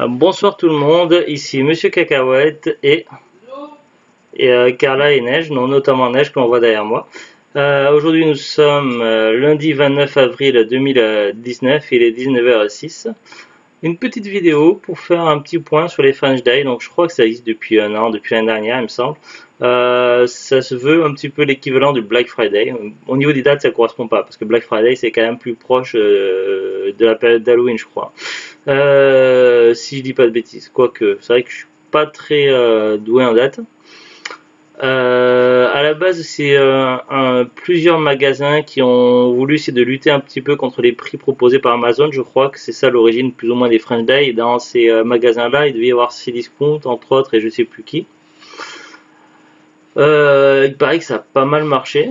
Bonsoir tout le monde, ici Monsieur Cacahuète et Carla et Neige, non notamment Neige que l'on voit derrière moi. Aujourd'hui nous sommes lundi 29 avril 2019, il est 19h06. Une petite vidéo pour faire un petit point sur les French Day, donc je crois que ça existe depuis un an, depuis l'année dernière il me semble. Ça se veut un petit peu l'équivalent du Black Friday. Au niveau des dates ça correspond pas, parce que Black Friday c'est quand même plus proche de la période d'Halloween je crois. Si je dis pas de bêtises, quoique, c'est vrai que je suis pas très doué en date. À la base, c'est plusieurs magasins qui ont voulu essayer de lutter un petit peu contre les prix proposés par Amazon. Je crois que c'est ça l'origine plus ou moins des French Day. Et dans ces magasins-là, il devait y avoir Cdiscount entre autres et je sais plus qui. Il paraît que ça a pas mal marché.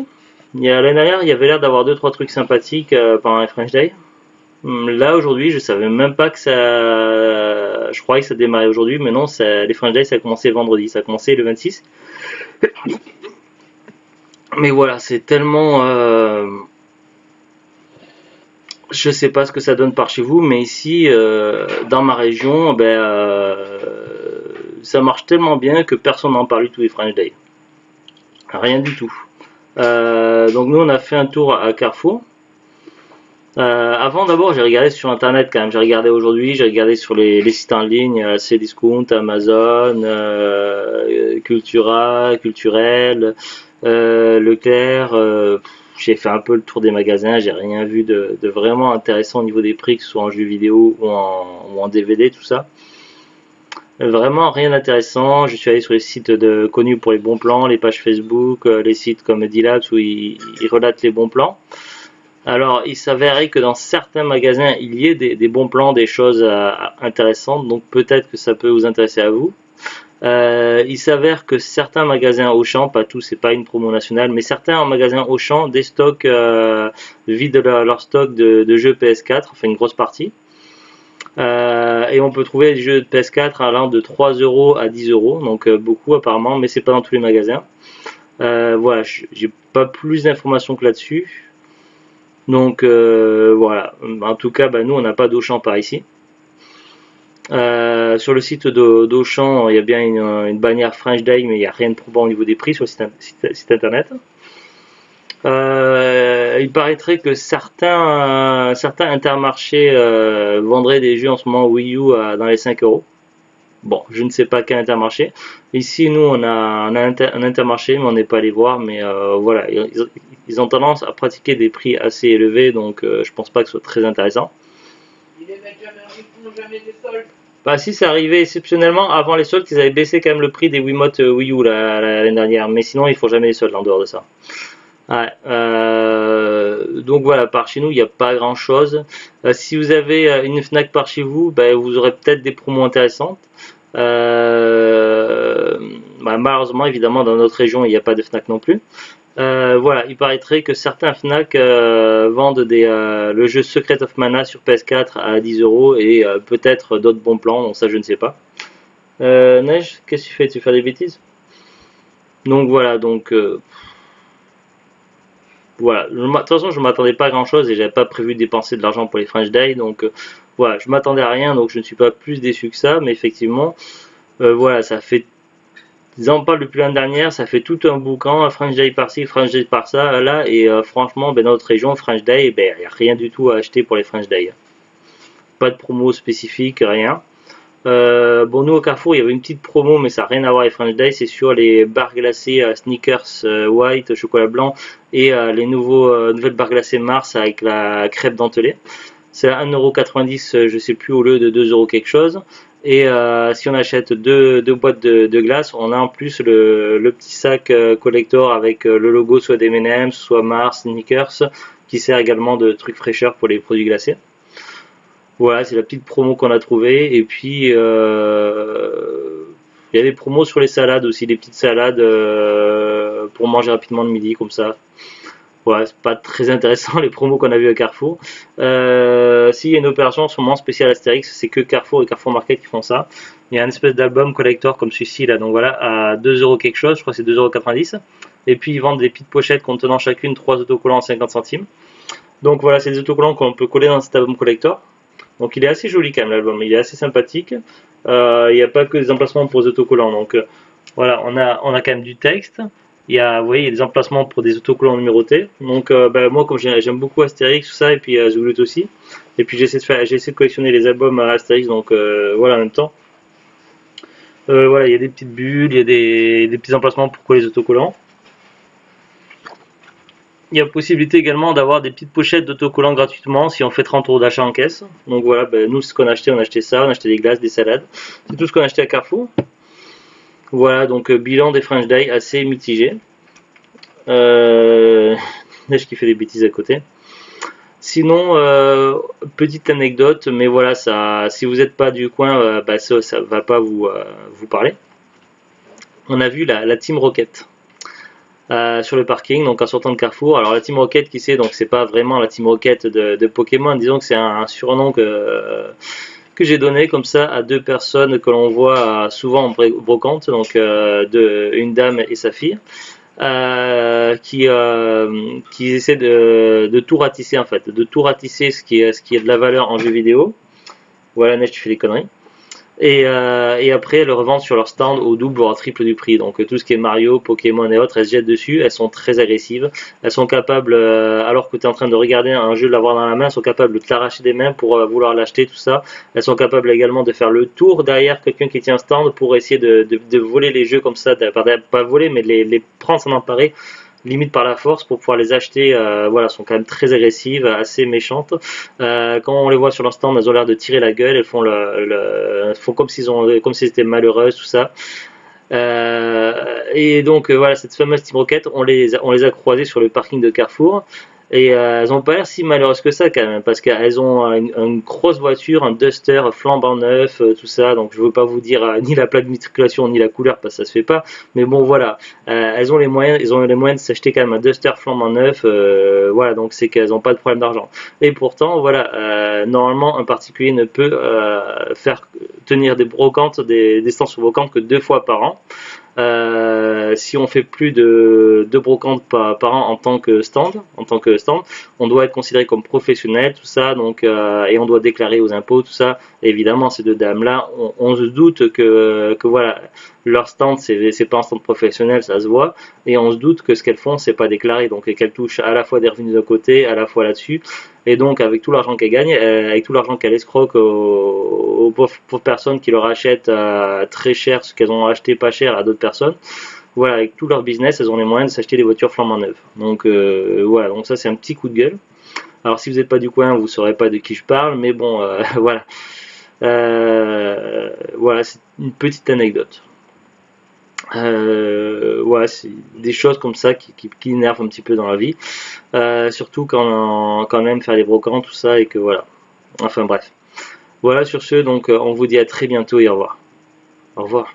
L'année dernière, il y avait l'air d'avoir 2-3 trucs sympathiques pendant les French Day. Là aujourd'hui, je savais même pas que ça. Je croyais que ça démarrait aujourd'hui, mais non, les French Day ça a commencé vendredi, ça a commencé le 26. Mais voilà, c'est tellement. Je sais pas ce que ça donne par chez vous, mais ici, dans ma région, ça marche tellement bien que personne n'en parle du tout les French Day. Rien du tout. Donc nous, on a fait un tour à Carrefour. Avant d'abord j'ai regardé sur internet quand même, j'ai regardé aujourd'hui, j'ai regardé sur les sites en ligne, Cdiscount, Amazon, Cultura, Culturel, Leclerc, j'ai fait un peu le tour des magasins, j'ai rien vu de vraiment intéressant au niveau des prix, que ce soit en jeux vidéo ou en DVD, tout ça. Vraiment rien d'intéressant, je suis allé sur les sites connus pour les bons plans, les pages Facebook, les sites comme D-Labs où ils relatent les bons plans. Alors, il s'avérait que dans certains magasins, il y ait des bons plans, des choses intéressantes, donc peut-être que ça peut vous intéresser à vous. Il s'avère que certains magasins Auchan, pas tous, c'est pas une promo nationale, mais certains magasins Auchan déstockent, vident leur stock de jeux PS4, enfin une grosse partie. Et on peut trouver des jeux de PS4 allant de 3 € à 10 €, donc beaucoup apparemment, mais c'est pas dans tous les magasins. Voilà, j'ai pas plus d'informations que là-dessus. Donc voilà, en tout cas nous on n'a pas d'Auchan par ici. Sur le site d'Auchan il y a bien une bannière French Day, mais il n'y a rien de probant au niveau des prix sur le site internet. Il paraîtrait que certains intermarchés vendraient des jeux en ce moment Wii U dans les 5 €. Bon, je ne sais pas quel intermarché. Ici, nous, on a un intermarché, mais on n'est pas allé voir. Mais voilà, ils ont tendance à pratiquer des prix assez élevés, donc je pense pas que ce soit très intéressant. Ils font jamais des soldes. Bah si, c'est arrivé exceptionnellement avant les soldes qu'ils avaient baissé quand même le prix des Wiimote Wii U l'année dernière. Mais sinon, ils font jamais les soldes en dehors de ça. Ouais, donc voilà, par chez nous, il n'y a pas grand chose. Si vous avez une Fnac par chez vous, vous aurez peut-être des promos intéressantes. Malheureusement, évidemment, dans notre région, il n'y a pas de Fnac non plus. Voilà, il paraîtrait que certains Fnac vendent le jeu Secret of Mana sur PS4 à 10 € et peut-être d'autres bons plans, donc ça je ne sais pas. Neige, qu'est-ce que tu fais? Tu fais des bêtises? Donc voilà, voilà, de toute façon je m'attendais pas à grand chose et j'avais pas prévu de dépenser de l'argent pour les French Day, donc voilà, je m'attendais à rien, donc je ne suis pas plus déçu que ça, mais effectivement, voilà, ça fait, ils en parlent depuis l'année dernière, ça fait tout un boucan, French Day par-ci, French Day par-ça, là, et franchement, dans notre région, French Day, il n'y a rien du tout à acheter pour les French Day. Pas de promo spécifique, rien. Bon, nous au Carrefour, il y avait une petite promo, mais ça n'a rien à voir avec French Day, c'est sur les barres glacées Snickers White, chocolat blanc, et les nouvelles barres glacées Mars avec la crêpe dentelée. C'est à 1,90 €, je sais plus, au lieu de 2 € quelque chose. Et si on achète deux boîtes de glace, on a en plus le petit sac collector avec le logo soit d'M&M's, soit Mars, Snickers, qui sert également de truc fraîcheur pour les produits glacés. Voilà, c'est la petite promo qu'on a trouvée. Et puis, il y a des promos sur les salades aussi, des petites salades pour manger rapidement le midi, comme ça. Ouais, c'est pas très intéressant les promos qu'on a vu à Carrefour. S'il y a une opération en ce moment spéciale Astérix, c'est que Carrefour et Carrefour Market qui font ça. Il y a une espèce d'album collector comme celui-ci là, donc voilà, à 2 € quelque chose, je crois que c'est 2,90 €. Et puis ils vendent des petites pochettes contenant chacune 3 autocollants à 50 centimes. Donc voilà, c'est des autocollants qu'on peut coller dans cet album collector. Donc il est assez joli quand même l'album, il est assez sympathique. Il n'y a pas que des emplacements pour les autocollants. Donc voilà, on a quand même du texte. Vous voyez, il y a des emplacements pour des autocollants numérotés. Donc moi comme j'aime beaucoup Astérix, tout ça, et puis The Goulout aussi. Et puis j'ai essayé de collectionner les albums Astérix, donc voilà en même temps. Voilà, il y a des petites bulles, il y a des petits emplacements pour coller les autocollants. Il y a possibilité également d'avoir des petites pochettes d'autocollants gratuitement si on fait 30 euros d'achat en caisse. Donc voilà, nous ce qu'on a acheté, on a acheté ça, on a acheté des glaces, des salades. C'est tout ce qu'on a acheté à Carrefour. Voilà, donc bilan des French Day assez mitigé. Neige qui fait des bêtises à côté. Sinon, petite anecdote, mais voilà, si vous n'êtes pas du coin, ça va pas vous parler. On a vu la Team Rocket sur le parking, donc en sortant de Carrefour. Alors la Team Rocket, qui c'est, donc c'est pas vraiment la Team Rocket de Pokémon, disons que c'est un surnom que j'ai donné comme ça à deux personnes que l'on voit souvent en brocante, donc une dame et sa fille. Qui essaie de tout ratisser en fait, de tout ratisser ce qui est de la valeur en jeu vidéo. Voilà, Neige, tu fais des conneries. Et après, elles le revendent sur leur stand au double voire triple du prix. Donc tout ce qui est Mario, Pokémon et autres, elles se jettent dessus. Elles sont très agressives. Elles sont capables, alors que tu es en train de regarder un jeu, de l'avoir dans la main, elles sont capables de te l'arracher des mains pour vouloir l'acheter, tout ça. Elles sont capables également de faire le tour derrière quelqu'un qui tient un stand pour essayer de voler les jeux comme ça, pas voler, mais de les prendre, s'en emparer limite par la force pour pouvoir les acheter. Voilà, sont quand même très agressives, assez méchantes. Quand on les voit sur leur stand, elles ont l'air de tirer la gueule, elles font font comme comme s'ils étaient malheureuses, tout ça. Et donc voilà, cette fameuse Team Rocket, on les a croisées sur le parking de Carrefour. Et elles n'ont pas l'air si malheureuses que ça quand même, parce qu'elles ont une grosse voiture, un Duster flambant neuf, tout ça. Donc je ne veux pas vous dire ni la plaque d'immatriculation ni la couleur, parce que ça se fait pas. Mais bon voilà, elles ont les moyens de s'acheter quand même un Duster flambant neuf. Voilà, donc c'est qu'elles n'ont pas de problème d'argent. Et pourtant voilà, normalement un particulier ne peut faire tenir des brocantes, des stands sur brocantes que 2 fois par an. Si on fait plus de brocantes par an en tant que stand, on doit être considéré comme professionnel, tout ça, donc et on doit déclarer aux impôts, tout ça. Et évidemment, ces deux dames-là, on se doute que voilà, leur stand, c'est pas un stand professionnel, ça se voit, et on se doute que ce qu'elles font, c'est pas déclaré, donc qu'elles touchent à la fois des revenus de côté, à la fois là-dessus. Et donc, avec tout l'argent qu'elles gagnent, avec tout l'argent qu'elles escroquent aux pauvres personnes qui leur achètent très cher ce qu'elles ont acheté pas cher à d'autres personnes, voilà, avec tout leur business, elles ont les moyens de s'acheter des voitures flambant neuves. Donc voilà, donc ça c'est un petit coup de gueule. Alors si vous n'êtes pas du coin, vous ne saurez pas de qui je parle, mais bon, voilà. Voilà, c'est une petite anecdote. Voilà, c'est des choses comme ça qui énervent un petit peu dans la vie, surtout quand on aime faire des brocantes, tout ça, et que voilà. Enfin bref. Voilà, sur ce, donc on vous dit à très bientôt et au revoir. Au revoir.